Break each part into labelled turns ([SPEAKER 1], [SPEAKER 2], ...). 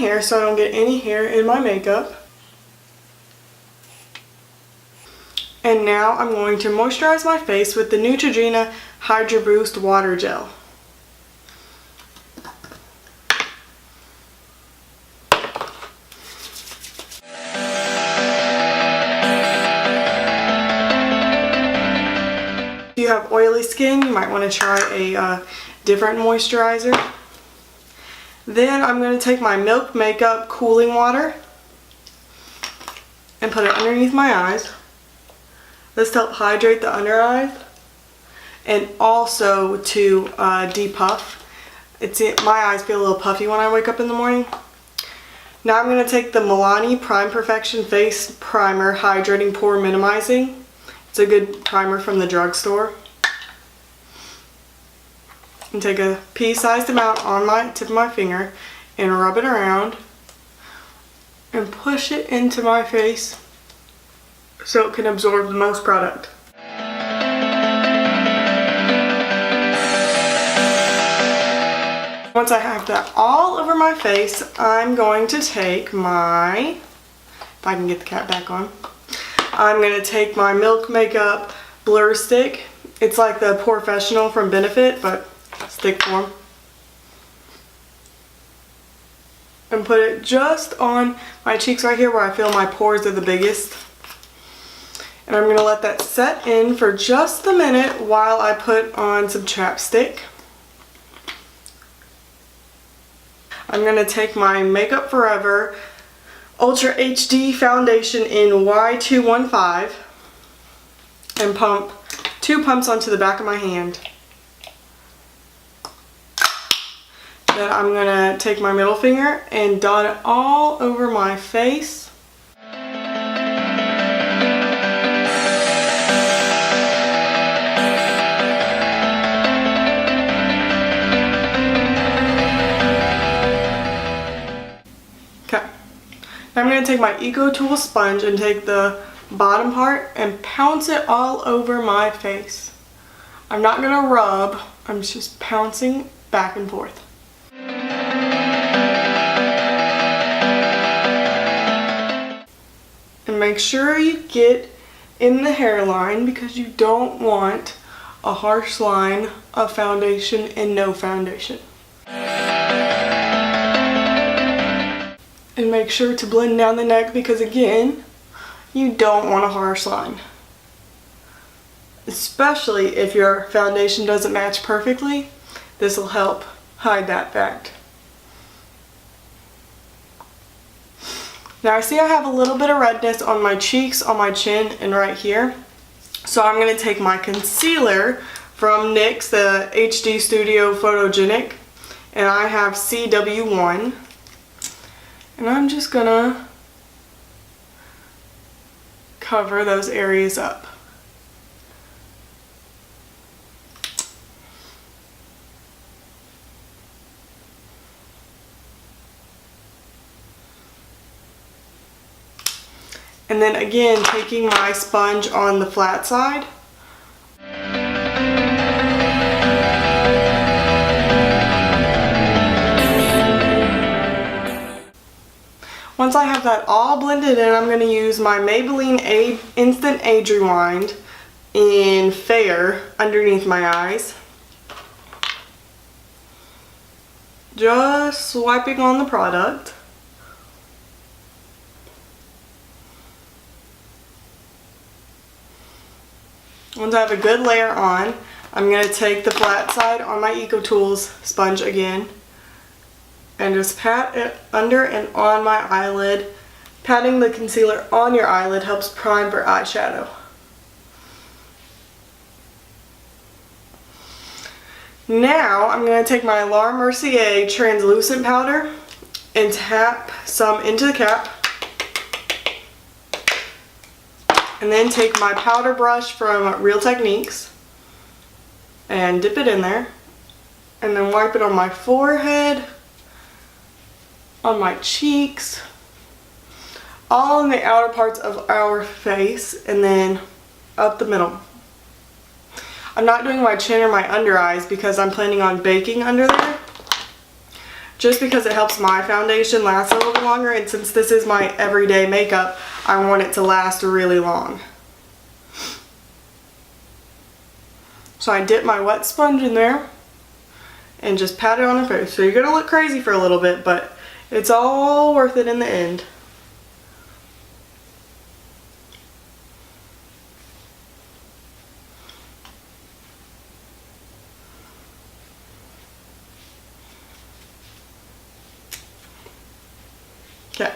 [SPEAKER 1] hair so I don't get any hair in my makeup. And now I'm going to moisturize my face with the Neutrogena Hydra Boost Water Gel. If you have oily skin, you might want to try a different moisturizer. Then I'm going to take my Milk Makeup Cooling Water and put it underneath my eyes. This to help hydrate the under eyes and also to depuff. My eyes feel a little puffy when I wake up in the morning. Now I'm going to take the Milani Prime Perfection Face Primer Hydrating Pore Minimizing. It's a good primer from the drugstore. And take a pea-sized amount on my tip of my finger and rub it around and push it into my face so it can absorb the most product. Once I have that all over my face, I'm going to take my, if I can get the cap back on, I'm going to take my Milk Makeup Blur Stick. It's like the Professional from Benefit, but stick form. And put it just on my cheeks right here where I feel my pores are the biggest. And I'm going to let that set in for just a minute while I put on some chapstick. I'm going to take my Makeup Forever Ultra HD Foundation in Y215 and pump 2 pumps onto the back of my hand. Then I'm going to take my middle finger and dot it all over my face. Okay. Now I'm going to take my Eco Tool sponge and take the bottom part and pounce it all over my face. I'm not going to rub, I'm just pouncing back and forth. And make sure you get in the hairline because you don't want a harsh line of foundation and no foundation. And make sure to blend down the neck because again, you don't want a harsh line. Especially if your foundation doesn't match perfectly, this will help hide that fact. Now I see I have a little bit of redness on my cheeks, on my chin, and right here. So I'm going to take my concealer from NYX, the HD Studio Photogenic, and I have CW1. And I'm just going to cover those areas up. And then again, taking my sponge on the flat side. Once I have that all blended in, I'm going to use my Maybelline Instant Age Rewind in Fair underneath my eyes. Just swiping on the product. Once I have a good layer on, I'm going to take the flat side on my Eco Tools sponge again and just pat it under and on my eyelid. Patting the concealer on your eyelid helps prime for eyeshadow. Now I'm going to take my La Mercier translucent powder and tap some into the cap. And then take my powder brush from Real Techniques and dip it in there. And then wipe it on my forehead, on my cheeks, all in the outer parts of our face, and then up the middle. I'm not doing my chin or my under eyes because I'm planning on baking under there. just because it helps my foundation last a little longer, and since this is my everyday makeup, I want it to last really long. So I dip my wet sponge in there and just pat it on her face. So you're gonna look crazy for a little bit, but it's all worth it in the end. Okay.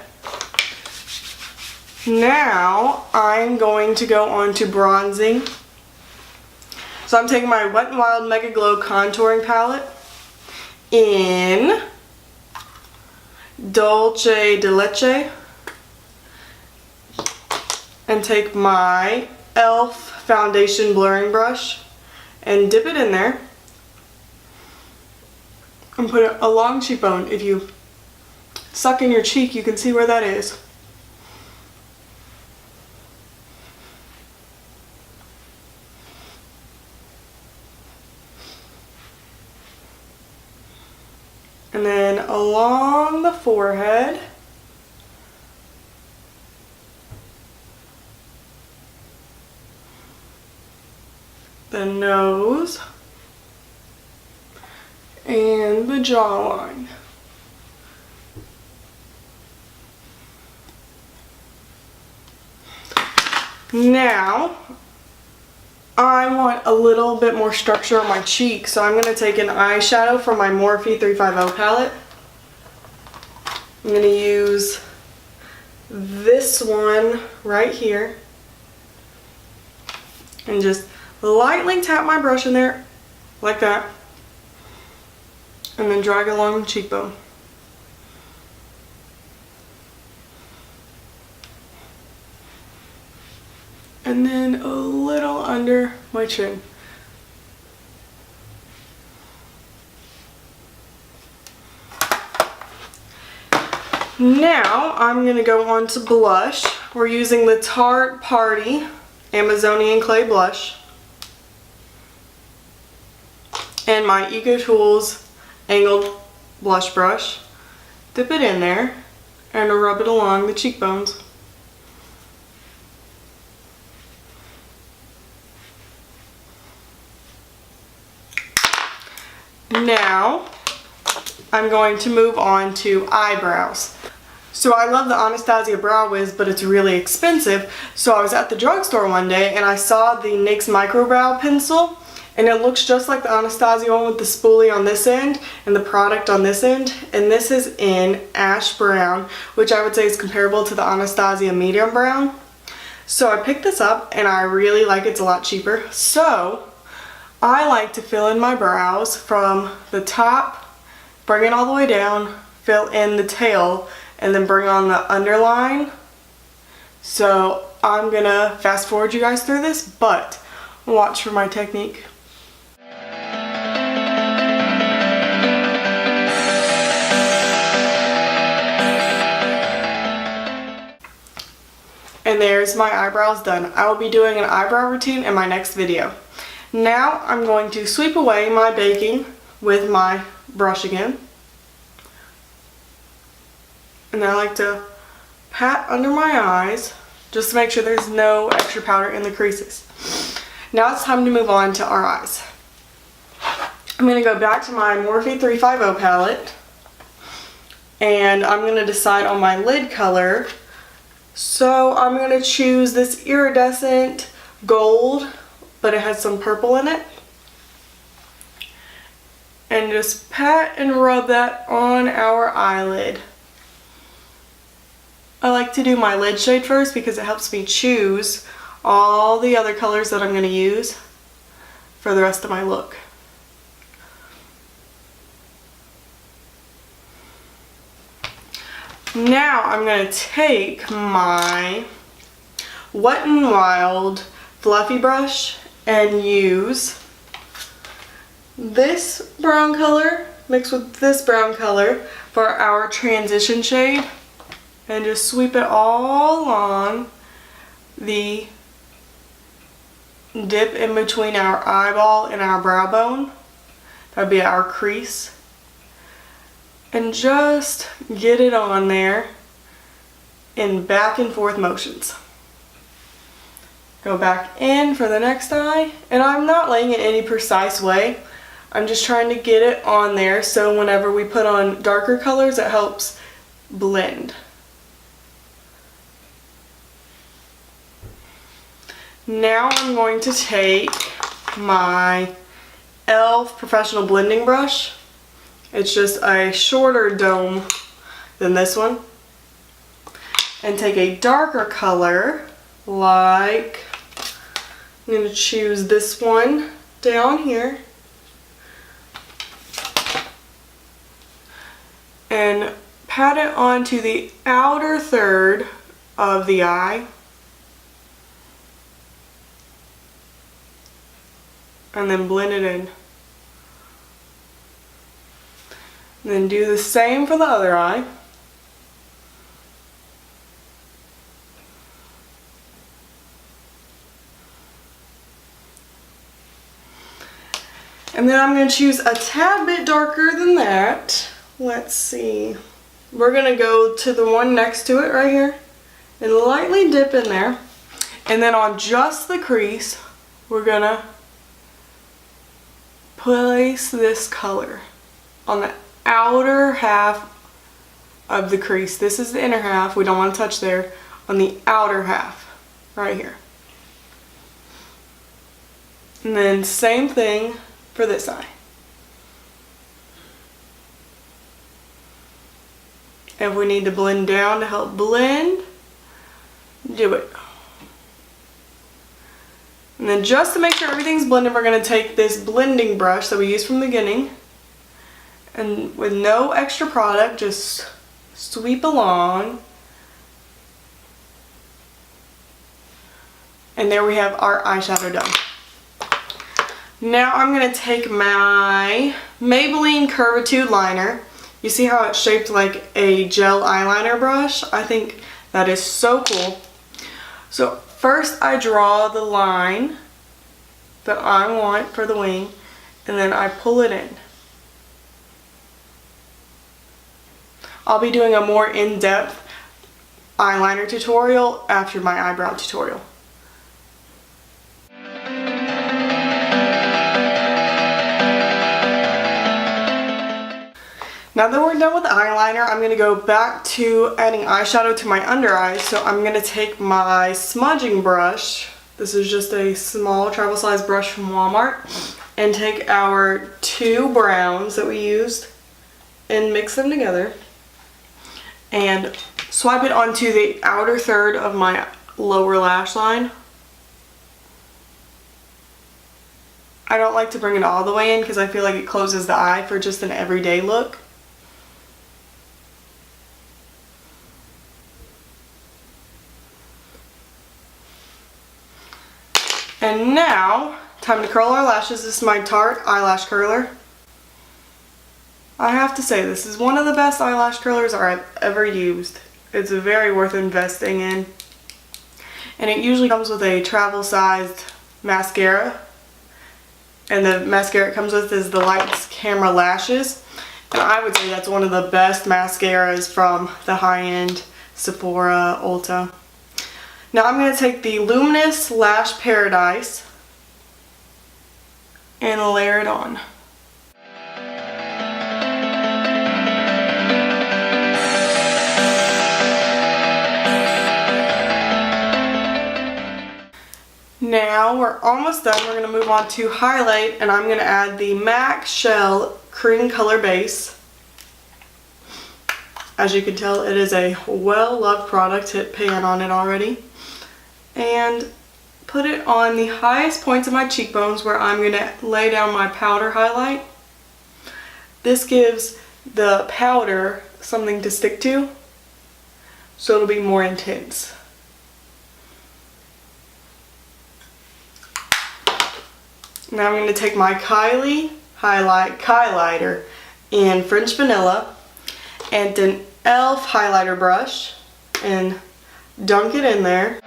[SPEAKER 1] Now I'm going to go on to bronzing. So I'm taking my Wet n Wild Mega Glow contouring palette in Dolce de Leche, and take my e.l.f. foundation blurring brush and dip it in there and put it along cheekbone. If you suck in your cheek, you can see where that is. And then along the forehead. The nose. And the jawline. Now, I want a little bit more structure on my cheek, so I'm going to take an eyeshadow from my Morphe 350 palette. I'm going to use this one right here and just lightly tap my brush in there like that, and then drag it along the cheekbone. And then a little under my chin. Now I'm going to go on to blush. We're using the Tarte Party Amazonian Clay Blush and my Eco Tools angled blush brush. Dip it in there and rub it along the cheekbones. Now, I'm going to move on to eyebrows. So I love the Anastasia Brow Wiz, but it's really expensive. So I was at the drugstore one day and I saw the NYX Micro Brow Pencil, and it looks just like the Anastasia one with the spoolie on this end and the product on this end. And this is in Ash Brown, which I would say is comparable to the Anastasia Medium Brown. So I picked this up and I really like it. It's a lot cheaper. So I like to fill in my brows from the top, bring it all the way down, fill in the tail, and then bring on the underline. So I'm gonna fast forward you guys through this, but watch for my technique. And there's my eyebrows done. I will be doing an eyebrow routine in my next video. Now I'm going to sweep away my baking with my brush again. And I like to pat under my eyes just to make sure there's no extra powder in the creases. Now it's time to move on to our eyes. I'm going to go back to my Morphe 350 palette and I'm going to decide on my lid color. So I'm going to choose this iridescent gold, but it has some purple in it. And just pat and rub that on our eyelid. I like to do my lid shade first because it helps me choose all the other colors that I'm going to use for the rest of my look. Now I'm going to take my Wet n Wild fluffy brush and use this brown color mixed with this brown color for our transition shade, and just sweep it all on the dip in between our eyeball and our brow bone. That would be our crease. and just get it on there in back and forth motions. Go back in for the next eye, and I'm not laying it any precise way. I'm just trying to get it on there so whenever we put on darker colors, it helps blend. Now I'm going to take my e.l.f. professional blending brush. It's just a shorter dome than this one. And take a darker color, like, I'm going to choose this one down here. And pat it onto the outer third of the eye. And then blend it in. And then do the same for the other eye. And then I'm going to choose a tad bit darker than that. Let's see. We're going to go to the one next to it right here and lightly dip in there. And then on just the crease, we're going to place this color on the outer half of the crease. This is the inner half. We don't want to touch there. On the outer half, right here. And then same thing for this eye. If we need to blend down to help blend, do it. And then just to make sure everything's blended, we're going to take this blending brush that we used from the beginning, and with no extra product, just sweep along. And there we have our eyeshadow done. Now I'm going to take my Maybelline Curvitude liner. You see how it's shaped like a gel eyeliner brush? I think that is so cool. So first I draw the line that I want for the wing, and then I pull it in. I'll be doing a more in-depth eyeliner tutorial after my eyebrow tutorial. Now that we're done with the eyeliner, I'm going to go back to adding eyeshadow to my under eyes. So I'm going to take my smudging brush. This is just a small travel size brush from Walmart. And take our two browns that we used and mix them together. And swipe it onto the outer third of my lower lash line. I don't like to bring it all the way in because I feel like it closes the eye for just an everyday look. And now, time to curl our lashes. This is my Tarte eyelash curler. I have to say, this is one of the best eyelash curlers I've ever used. It's very worth investing in. And it usually comes with a travel-sized mascara. And the mascara it comes with is the Lights Camera Lashes. And I would say that's one of the best mascaras from the high-end Sephora, Ulta. Now I'm going to take the Luminous Lash Paradise and layer it on. Now we're almost done. We're going to move on to highlight, and I'm going to add the MAC Shell Cream Color Base. As you can tell, it is a well-loved product. Hit pan on it already. And put it on the highest points of my cheekbones where I'm going to lay down my powder highlight. This gives the powder something to stick to, so it'll be more intense. Now I'm going to take my Kylie highlighter in French Vanilla and an e.l.f. highlighter brush and dunk it in there.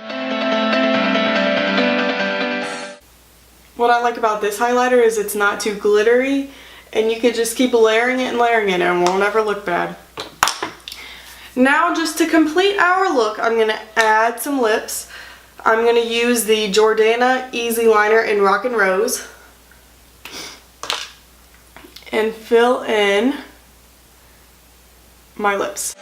[SPEAKER 1] What I like about this highlighter is it's not too glittery, and you could just keep layering it and layering it and it won't ever look bad. Now just to complete our look, I'm going to add some lips. I'm going to use the Jordana Easy Liner in Rock and Rose and fill in my lips.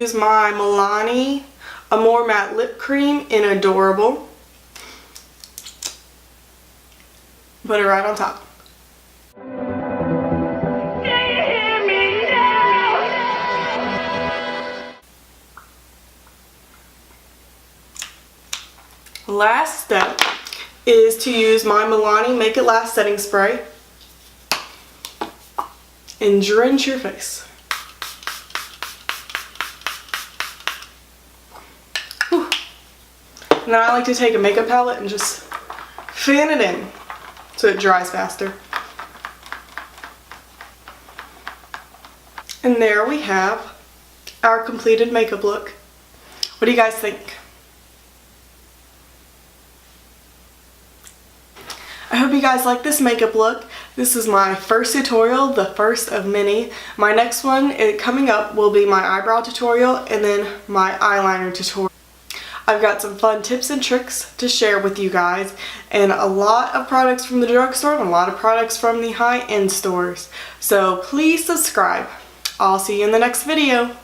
[SPEAKER 1] Use my Milani Amore Matte Lip Cream in Adorable. Put it right on top. Last step is to use my Milani Make It Last setting spray and drench your face. Whew. Now I like to take a makeup palette and just fan it in so it dries faster. And there we have our completed makeup look. What do you guys think? I hope you guys like this makeup look. This is my first tutorial, the first of many. My next one coming up will be my eyebrow tutorial and then my eyeliner tutorial. I've got some fun tips and tricks to share with you guys and a lot of products from the drugstore and a lot of products from the high-end stores. So please subscribe. I'll see you in the next video.